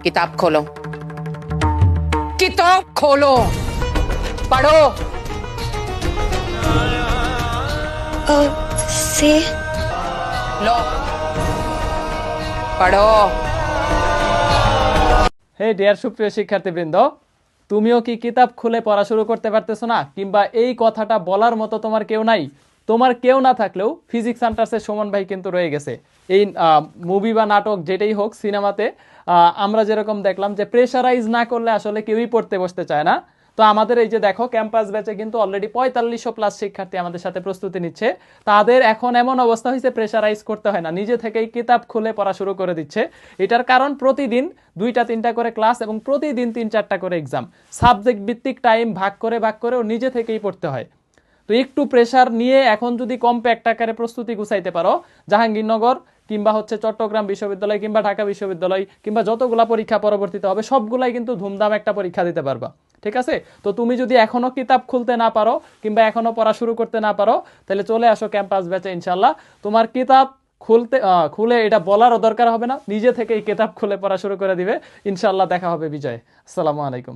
किताब खोलो, किताब खोलो, पढ़ो। से लो, पढ़ो। হে ডিয়ার সুপ্রিয় শিক্ষার্থীবৃন্দ, তুমিও কি কিতাব খুলে পড়া শুরু করতে পারতেছো না, কিংবা এই কথাটা বলার মতো তোমার কেউ নাই? তোমার কেউ না থাকলেও ফিজিক্স সান্টার্সের সুমন ভাই কিন্তু রয়ে গেছে। এই মুভি বা নাটক যেটাই হোক, সিনেমাতে আমরা যেরকম দেখলাম যে প্রেশারাইজ না করলে আসলে কেউই পড়তে বসতে চায় না। তো আমাদের এই যে দেখো ক্যাম্পাস ব্যাচে কিন্তু অলরেডি 4500 প্লাস শিক্ষার্থী আমাদের সাথে প্রস্তুতি নিচ্ছে। তাদের এখন এমন অবস্থা হয়েছে প্রেশারাইজ করতে হয় না, নিজে থেকেই কিতাব খুলে পড়া শুরু করে দিচ্ছে। এটার কারণ প্রতিদিন 2-3টা করে ক্লাস এবং প্রতিদিন 3-4টা করে এক্সাম, সাবজেক্ট ভিত্তিক টাইম ভাগ করে ও নিজে থেকেই পড়তে হয়। তো একটু প্রেশার নিয়ে এখন যদি কম্প্যাক্ট আকারে প্রস্তুতি গুছাইতে পারো, জাহাঙ্গীরনগর কিংবা হচ্ছে চট্টগ্রাম বিশ্ববিদ্যালয় কিংবা ঢাকা বিশ্ববিদ্যালয় কিংবা যতগুলা পরীক্ষা পরবর্তীতে হবে সবগুলাই কিন্তু ধুমধাম একটা পরীক্ষা দিতে পারবা। ঠিক আছে? তো তুমি যদি এখনো কিতাব খুলতে না পারো কিংবা এখনো পড়া শুরু করতে না পারো, তাহলে চলে আসো ক্যাম্পাস ব্যাচে। ইনশাল্লাহ তোমার কিতাব খুলে এটা বলারও দরকার হবে না, নিজে থেকেই কিতাব খুলে পড়া শুরু করে দিবে। ইনশাল্লাহ দেখা হবে বিজয়। আসসালামু আলাইকুম।